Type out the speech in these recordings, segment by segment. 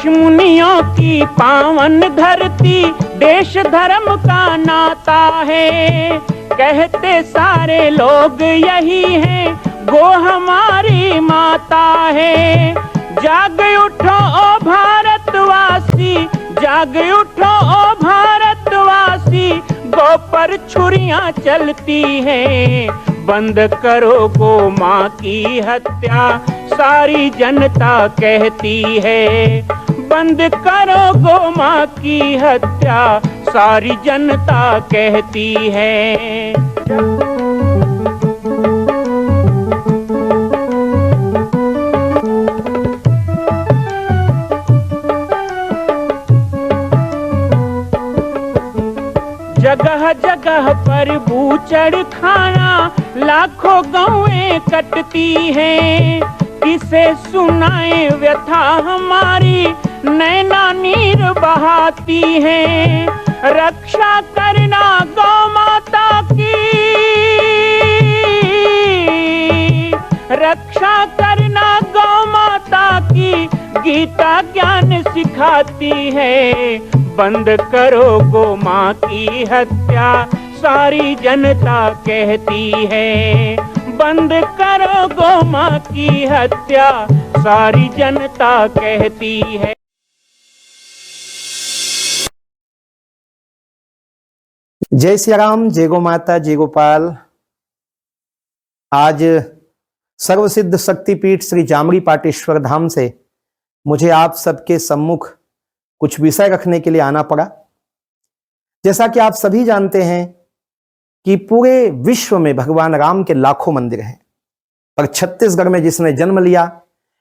ऋषि मुनियों की पावन धरती, देश धर्म का नाता है। कहते सारे लोग यही हैं, गो हमारी माता है। जाग उठो ओ भारतवासी, जाग उठो ओ भारतवासी, गो पर छुरियां चलती हैं। बंद करो गो माँ की हत्या, सारी जनता कहती है। बंद करो गो माँ की हत्या, सारी जनता कहती है। जगह जगह पर बूचड़ खाना, लाखों गौएं कटती हैं। किसे सुनाए व्यथा हमारी, नैना नीर बहाती हैं। रक्षा करना गौ माता की, रक्षा करना गौ माता की, गीता ज्ञान सिखाती है। बंद करो गो माँ की हत्या, सारी जनता कहती है। बंद करो गो माँ की हत्या, सारी जनता कहती है। जय श्री राम, जय गो माता, जय गोपाल। आज सर्वसिद्ध शक्तिपीठ श्री जामरी पाटेश्वर धाम से मुझे आप सबके सम्मुख कुछ विषय रखने के लिए आना पड़ा। जैसा कि आप सभी जानते हैं कि पूरे विश्व में भगवान राम के लाखों मंदिर हैं, पर छत्तीसगढ़ में जिसने जन्म लिया,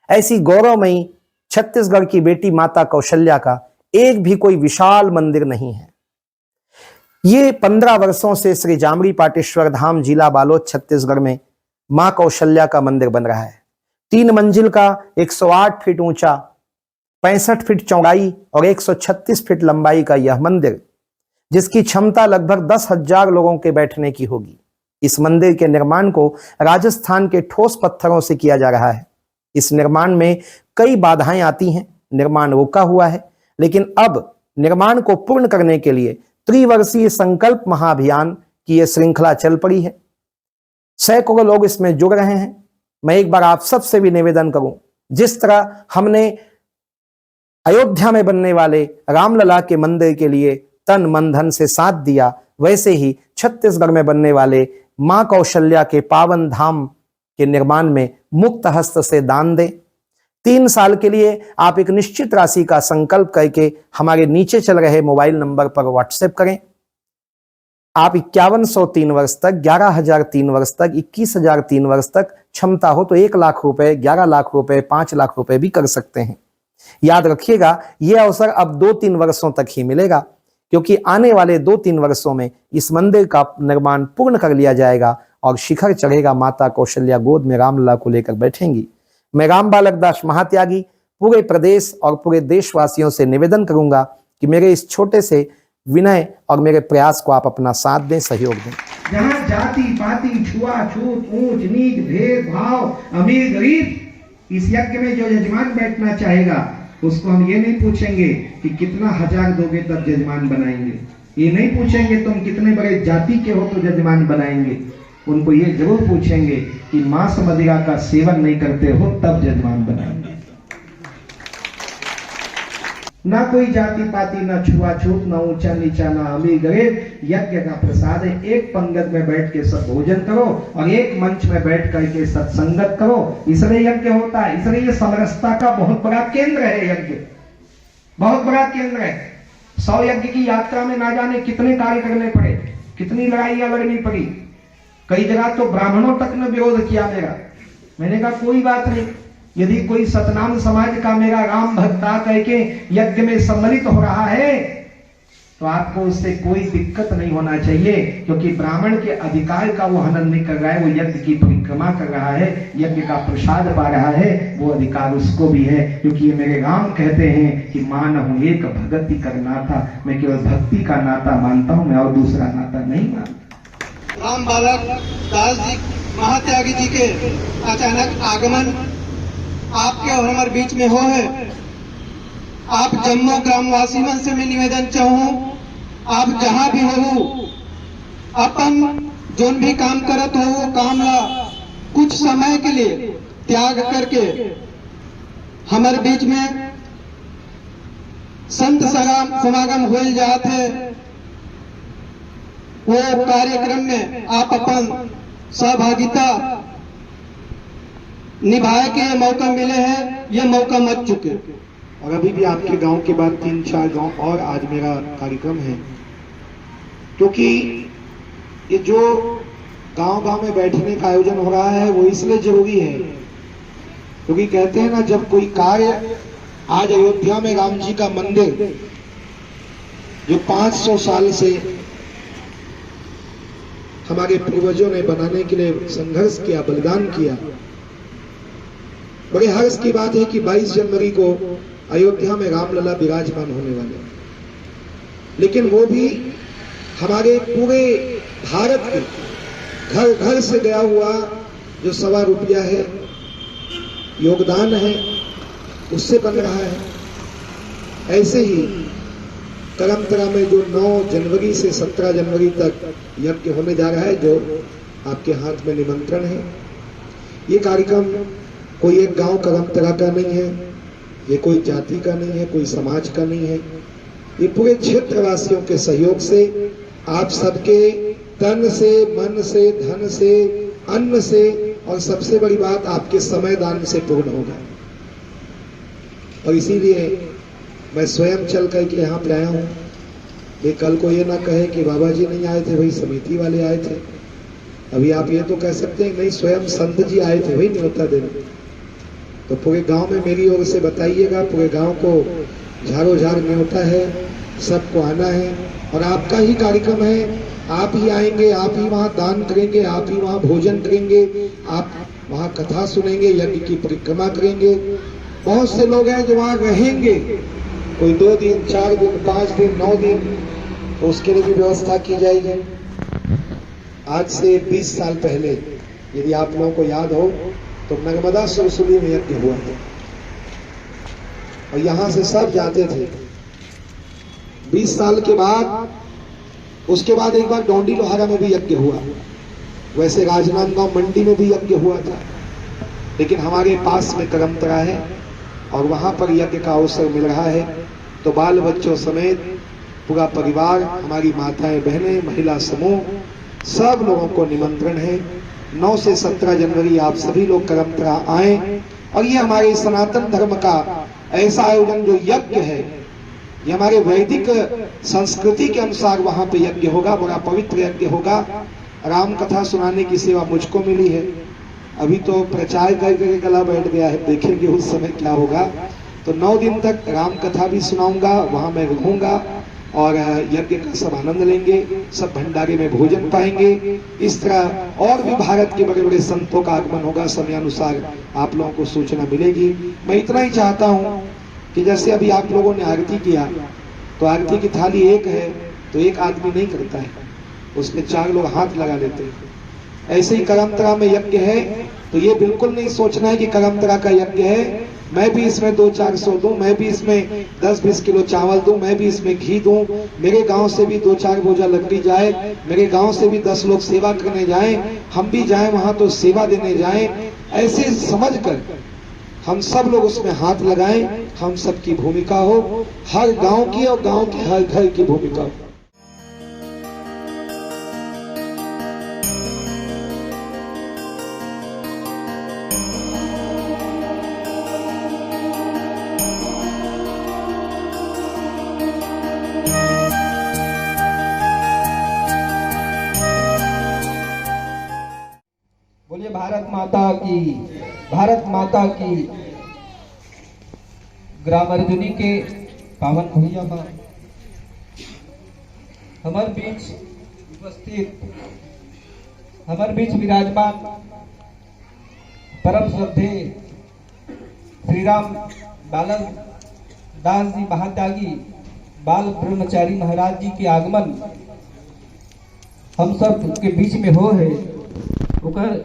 ऐसी गौरवमयी छत्तीसगढ़ की बेटी माता कौशल्या का एक भी कोई विशाल मंदिर नहीं है। ये 15 वर्षों से श्री जामरी पाटेश्वर धाम, जिला बालोद, छत्तीसगढ़ में मां कौशल्या का मंदिर बन रहा है। 3 मंजिल का 108 फीट ऊंचा, 65 फीट चौड़ाई और 136 फीट लंबाई का यह मंदिर, जिसकी क्षमता लगभग 10,000 लोगों के बैठने की होगी। इस मंदिर के निर्माण को राजस्थान के ठोस पत्थरों से किया जा रहा है। इस निर्माण में कई बाधाएं आती हैं, निर्माण रुका हुआ है, लेकिन अब निर्माण को पूर्ण करने के लिए त्रिवर्षीय संकल्प महाअभियान की यह श्रृंखला चल पड़ी है। सैकड़ों लोग इसमें जुड़ रहे हैं। मैं एक बार आप सबसे भी निवेदन करूं, जिस तरह हमने अयोध्या में बनने वाले रामलला के मंदिर के लिए तन मन धन से साथ दिया, वैसे ही छत्तीसगढ़ में बनने वाले मां कौशल्या के पावन धाम के निर्माण में मुक्त हस्त से दान दें। 3 साल के लिए आप एक निश्चित राशि का संकल्प करके हमारे नीचे चल रहे मोबाइल नंबर पर व्हाट्सएप करें। आप 5103 वर्ष तक, 11,003 वर्ष तक, 21,003 वर्ष तक, क्षमता हो तो 1 लाख रुपए, 11 लाख रुपए, 5 लाख रुपए भी कर सकते हैं। याद रखिएगा, यह अवसर अब 2-3 वर्षों तक ही मिलेगा, क्योंकि आने वाले 2-3 वर्षों में इस मंदिर का निर्माण पूर्ण कर लिया जाएगा और शिखर चढ़ेगा। माता कौशल्या गोद में रामलला को लेकर बैठेंगी। मैं राम बालक दास महात्यागी पूरे प्रदेश और पूरे देशवासियों से निवेदन करूंगा कि मेरे इस छोटे से विनय और मेरे प्रयास को आप अपना साथ दें, सहयोग दें। जहाँ जाति पाति, छुआछूत, ऊंच नीच, भेदभाव, अमीर गरीब, इस यज्ञ में जो यजमान बैठना चाहेगा उसको हम ये नहीं पूछेंगे कि कितना हजार दोगे तब यजमान बनाएंगे। ये नहीं पूछेंगे तुम कितने बड़े जाति के हो तो यजमान बनाएंगे। उनको ये जरूर पूछेंगे कि मांस मदिरा का सेवन नहीं करते हो तब यजमान बनाएंगे। ना कोई जाति पाति, ना छुआछूत, ना ऊंचा नीचा, ना अमीर गरीब। यज्ञ का प्रसाद है। एक पंगत में बैठ के सब भोजन करो और एक मंच में बैठ करके सत्संगत करो। इसलिए यज्ञ होता है। इसलिए ये समरसता का बहुत बड़ा केंद्र है। यज्ञ बहुत बड़ा केंद्र है। 100 यज्ञ की यात्रा में ना जाने कितने कार्य करने पड़े, कितनी लड़ाइयां लड़नी पड़ी। कई जगह तो ब्राह्मणों तक ने विरोध किया मेरा। मैंने कहा कोई बात नहीं, यदि कोई सतनाम समाज का मेरा राम भक्ता करके यज्ञ में सम्मिलित हो रहा है तो आपको उससे कोई दिक्कत नहीं होना चाहिए, क्योंकि ब्राह्मण के अधिकार का वो हनन नहीं कर रहा है। वो यज्ञ की परिक्रमा कर रहा है, यज्ञ का प्रसाद पा रहा है, वो अधिकार उसको भी है। क्योंकि ये मेरे राम कहते हैं कि मानहु एक भगति कर नाता। मैं केवल भक्ति का नाता मानता हूं, मैं और दूसरा नाता नहीं मानता। राम बालक दास जी महात्यागी जी के अचानक आगमन आपके और हमारे बीच में हो है, आप जम्मू ग्रामवासी मन से मैं निवेदन चाहूँ, आप जहां भी हो, अपन जोन भी काम करत हो वो काम ला कुछ समय के लिए त्याग करके हमारे बीच में संत समागम हो जाते है, वो कार्यक्रम में आप अपन सहभागिता निभाए के ये मौका मिले हैं, ये मौका मत चुके। और अभी भी आपके गांव के बाद 3-4 गांव और आज मेरा कार्यक्रम है, क्योंकि ये जो गांव-गांव में बैठने का आयोजन हो रहा है वो इसलिए जरूरी है क्योंकि कहते हैं ना, जब कोई कार्य आज अयोध्या में राम जी का मंदिर जो 500 साल से हमारे पूर्वजों ने बनाने के लिए संघर्ष किया, बलिदान किया, बड़े हर्ष की बात है कि 22 जनवरी को अयोध्या में रामलला विराजमान होने वाले, लेकिन वो भी हमारे पूरे भारत के घर घर से गया हुआ जो ₹1.25 है, योगदान है, उससे बन रहा है। ऐसे ही करमतरा में जो 9 जनवरी से 17 जनवरी तक यज्ञ होने जा रहा है, जो आपके हाथ में निमंत्रण है, ये कार्यक्रम कोई एक गांव करमतरा का नहीं है, ये कोई जाति का नहीं है, कोई समाज का नहीं है, ये पूरे क्षेत्रवासियों के सहयोग से, आप सबके तन से, मन से, धन से, अन्न से और सबसे बड़ी बात आपके समय दान से पूर्ण होगा। और इसीलिए मैं स्वयं चल करके यहाँ पे आया हूँ। वे कल को ये ना कहे कि बाबा जी नहीं आए थे, वही समिति वाले आए थे। अभी आप ये तो कह सकते हैं नहीं, स्वयं संत जी आए थे वही न्योता देने। तो पूरे गांव में मेरी ओर से बताइएगा, पूरे गांव को झाड़ो झाड़ न्योता है, सबको आना है और आपका ही कार्यक्रम है। आप ही आएंगे, आप ही वहाँ दान करेंगे, आप ही वहाँ भोजन करेंगे, आप वहाँ कथा सुनेंगे, यज्ञ की परिक्रमा करेंगे। बहुत से लोग हैं जो वहाँ रहेंगे, कोई 2 दिन, 4 दिन, 5 दिन, 9 दिन, तो उसके लिए भी व्यवस्था की जाएगी। आज से 20 साल पहले यदि आप लोगों को याद हो तो नर्मदा सुरसुली में यज्ञ हुआ था और यहाँ से सब जाते थे। 20 साल के बाद उसके बाद एक बार डोंडी लोहारा में भी यज्ञ हुआ, वैसे राजनांदगांव मंडी में भी यज्ञ हुआ था, लेकिन हमारे पास में करमतरा है और वहां पर यज्ञ का अवसर मिल रहा है। तो बाल बच्चों समेत पूरा परिवार, हमारी माताएं बहनें, महिला समूह, सब लोगों को निमंत्रण है। 9 से 17 जनवरी आप सभी लोग करमतरा आए और ये हमारे सनातन धर्म का ऐसा आयोजन जो यज्ञ है, ये हमारे वैदिक संस्कृति के अनुसार वहां पे यज्ञ होगा, बड़ा पवित्र यज्ञ होगा। राम कथा सुनाने की सेवा मुझको मिली है, अभी तो प्रचार करके गला बैठ गया है, देखेंगे उस समय क्या होगा। तो 9 दिन तक राम कथा भी सुनाऊंगा, वहां मैं रहूंगा और यज्ञ का सब आनंद लेंगे, सब भंडारे में भोजन पाएंगे। इस तरह और भी भारत के बड़े बड़े संतों का आगमन होगा, समयानुसार आप लोगों को सूचना मिलेगी। मैं इतना ही चाहता हूँ कि जैसे अभी आप लोगों ने आरती किया, तो आरती की थाली एक है तो एक आदमी नहीं करता है, उसमें 4 लोग हाथ लगा लेते हैं। ऐसे ही करमतरा में यज्ञ है, तो ये बिल्कुल नहीं सोचना है कि करमतरा का यज्ञ है, मैं भी इसमें 200-400 दूं, मैं भी इसमें 10-20 किलो चावल दूं, मैं भी इसमें घी दूं, मेरे गांव से भी 2-4 बोझा लकड़ी जाए, मेरे गांव से भी 10 लोग सेवा करने जाएं, हम भी जाएं वहां तो सेवा देने जाएं। ऐसे समझकर हम सब लोग उसमें हाथ लगाएं, हम सबकी भूमिका हो, हर गांव की और गांव के हर घर की भूमिका हो। बोलिए भारत माता की, भारत माता की। ग्रामार्जुनी के पावन भूमिया में हमारे बीच उपस्थित, हमारे बीच विराजमान परम श्रद्धे श्री राम बालन दास जी महात्यागी बाल ब्रह्मचारी महाराज जी के आगमन हम सब के बीच में हो है, उकर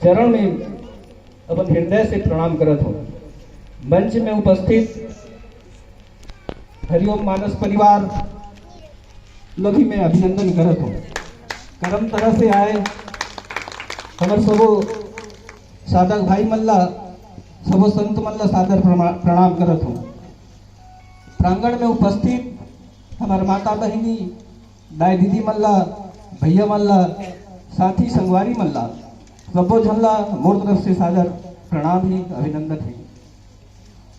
चरण में अपन हृदय से प्रणाम करत हो। मंच में उपस्थित हरिओम मानस परिवार लो भी मैं अभिनंदन करत हूँ। करम तरह से आए हमारे सबो साधक भाई मल्ला सबो संत मल्ला सादर प्रणाम करत हूँ। प्रांगण में उपस्थित हमारे माता बहिनी, दाई दीदी मल्ला, भैया मल्ला, साथी संगवारी मल्ला सबो झल्ला मोर तरफ से सादर प्रणाम ही अभिनंदन है।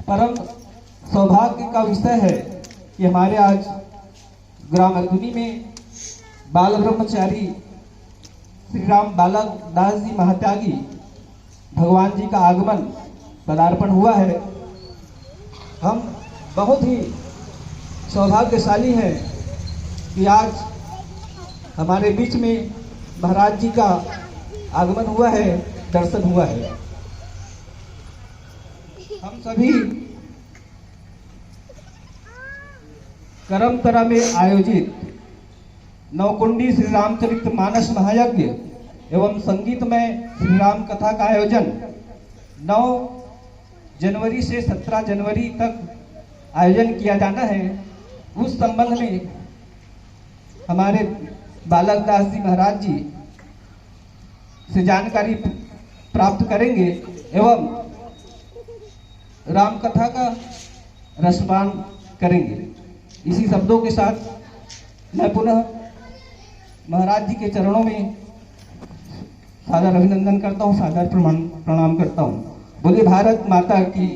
परम सौभाग्य का विषय है कि हमारे आज ग्राम अर्जुनी में बाल ब्रह्मचारी श्री राम बालक दास जी महात्यागी भगवान जी का आगमन पदार्पण हुआ है। हम बहुत ही सौभाग्यशाली हैं कि आज हमारे बीच में महाराज जी का आगमन हुआ है, दर्शन हुआ है। हम सभी करमतरा में आयोजित नवकुंडी श्री रामचरित मानस महायज्ञ एवं संगीत में श्री राम कथा का आयोजन 9 जनवरी से 17 जनवरी तक आयोजन किया जाना है। उस संबंध में हमारे बालक दास जी महाराज जी से जानकारी प्राप्त करेंगे एवं राम कथा का रसपान करेंगे। इसी शब्दों के साथ मैं पुनः महाराज जी के चरणों में सादर अभिनंदन करता हूँ, सादर प्रणाम करता हूँ। बोले भारत माता की।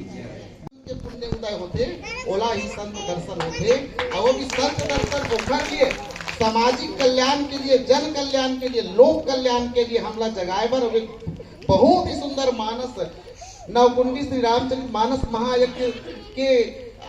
पुण्य उदय होते ओला ही संत दर्शन होते और वो भी संत दर्शन ओखर लिए सामाजिक कल्याण के लिए, जन कल्याण के लिए, लोक कल्याण के लिए हमला जगाए बर बहुत ही सुंदर मानस नवकुंडी श्री रामचरित मानस महायज्ञ के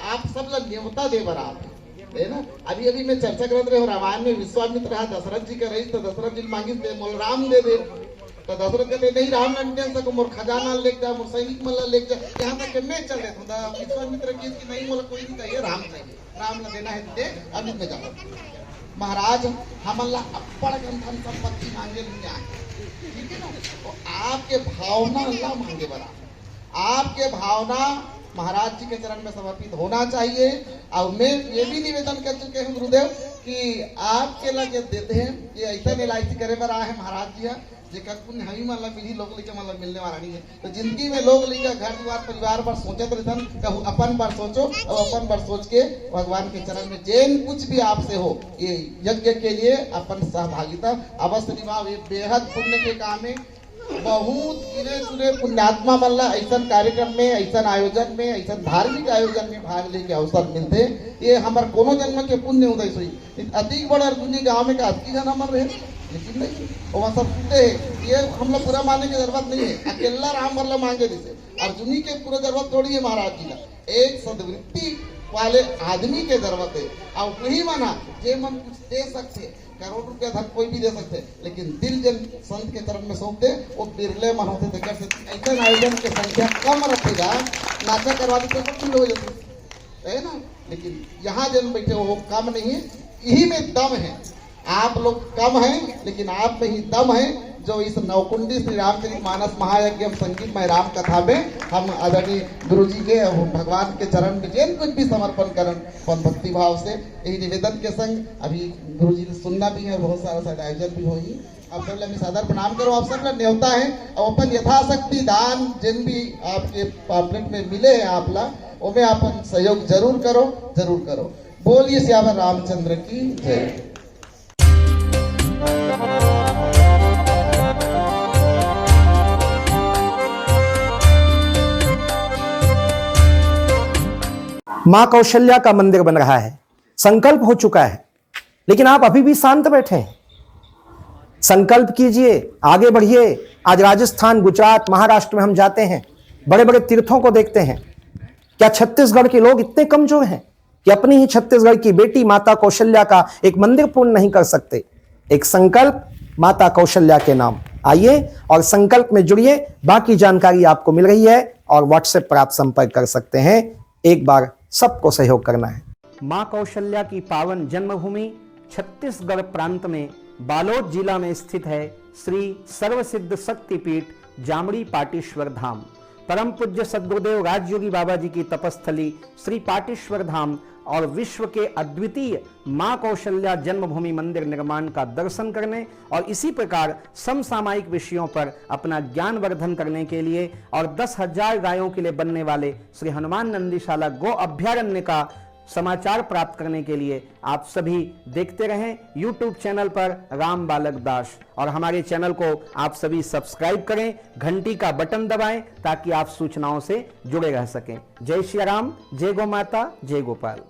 आप सब लोग न्योता दे बर आप है ना। अभी अभी मैं चर्चा करते रहे रामायण में विश्वामित्र रहा दशरथ जी का रही तो दशरथ जी मांगी मोल राम दे दे तो दशरथ कहते नहीं राम न दे सको मोर खजाना लेके जा, मोर सैनिक मल्ला लेके जा। यहाँ तक मैं चल रहे था विश्वामित्र की नहीं मोल कोई नहीं चाहिए, राम चाहिए, राम न देना है दे अभी में जाओ। महाराज हमला अप्पड़ धन संपत्ति मांगे नहीं आए, ठीक है ना। तो आपके भावना अल्लाह मांगे बरा, आपके भावना महाराज जी के चरण में समर्पित होना चाहिए। और मैं ये भी निवेदन कर चुके हैं गुरुदेव कि आपके लगे देते हैं ये ऐसा एल करे पर आए हैं महाराज जी जेकर पुण्य हमी मन मिली लोग लेके मतलब मिलने वाला नहीं है। तो जिंदगी में लोग लेकर घर द्वार परिवार पर सोचत रहते कहूँ अपन पर सोचो और अपन पर सोच के भगवान के चरण में जैन कुछ भी आपसे हो ये यज्ञ के लिए अपन सहभागिता अवश्य निभाओ। ये बेहद पुण्य के काम है। बहुत गिने चुने पुण्यात्मा मल्ला ऐसा कार्यक्रम में, ऐसा आयोजन में, ऐसा धार्मिक आयोजन में भाग लेके अवसर मिलते। ये हमारे कोनो जन्म के पुण्य उदय हुई अति बड़ा अर्जुनी गाँव में काफी जन अमर रहे लेकिन नहीं वहाँ सब सुनते हैं। ये हम लोग पूरा मानने की जरूरत नहीं है, अकेला राम मल्ला मांगे जिसे अर्जुनी के पूरा जरूरत थोड़ी है महाराज जी का। एक सदवृत्ति वाले आदमी के जरूरत है और वही माना जे मन कुछ दे सकते, करोड़ रुपया धन कोई भी दे सकते, लेकिन दिल जन संत के चरण में सौंप दे वो बिरले मन होते थे। ऐसा आयोजन की संख्या कम रखेगा, नाचा करवा देते तो फील हो जाती है ना। लेकिन यहाँ जन बैठे वो कम नहीं है, यही में दम है। आप लोग कम हैं लेकिन आप में ही दम है जो इस नवकुंडी श्री रामचरित मानस महायज्ञ संगीतमय राम कथा में हम आदरणीय गुरु जी के भगवान के चरण में जैन कुछ भी समर्पण करें भक्ति भाव से। यही निवेदन के संग अभी गुरु जी ने सुनना भी है, बहुत सारा सारा आयोजन भी होगी। आप सब लोग सादर प्रणाम करो, आप सब लोग न्योता है और अपन यथाशक्ति दान जिन भी आपके पापलेट में मिले हैं आप ला उनमें अपन सहयोग जरूर करो, जरूर करो। बोलिए श्यावर रामचंद्र की जय। मां कौशल्या का मंदिर बन रहा है, संकल्प हो चुका है, लेकिन आप अभी भी शांत बैठे हैं। संकल्प कीजिए, आगे बढ़िए। आज राजस्थान, गुजरात, महाराष्ट्र में हम जाते हैं, बड़े बड़े तीर्थों को देखते हैं। क्या छत्तीसगढ़ के लोग इतने कमजोर हैं कि अपनी ही छत्तीसगढ़ की बेटी माता कौशल्या का एक मंदिर पूर्ण नहीं कर सकते? एक संकल्प माता कौशल्या के नाम। आइए और संकल्प में जुड़िए। बाकी जानकारी आपको मिल रही है और व्हाट्सएप पर आप संपर्क कर सकते हैं। एक बार सबको सहयोग करना है। मां कौशल्या की पावन जन्मभूमि छत्तीसगढ़ प्रांत में बालोद जिला में स्थित है श्री सर्वसिद्ध शक्तिपीठ जामड़ी पाटेश्वर धाम। परम पूज्य सद्गुरुदेव राजयोगी बाबा जी की तपस्थली श्री पाटेश्वर धाम और विश्व के अद्वितीय मां कौशल्या जन्मभूमि मंदिर निर्माण का दर्शन करने और इसी प्रकार समसामयिक विषयों पर अपना ज्ञान वर्धन करने के लिए और 10,000 गायों के लिए बनने वाले श्री हनुमान नंदीशाला गो अभ्यारण्य का समाचार प्राप्त करने के लिए आप सभी देखते रहें YouTube चैनल पर राम बालक दास, और हमारे चैनल को आप सभी सब्सक्राइब करें, घंटी का बटन दबाएं ताकि आप सूचनाओं से जुड़े रह सकें। जय श्री राम, जय गौ माता, जय गोपाल।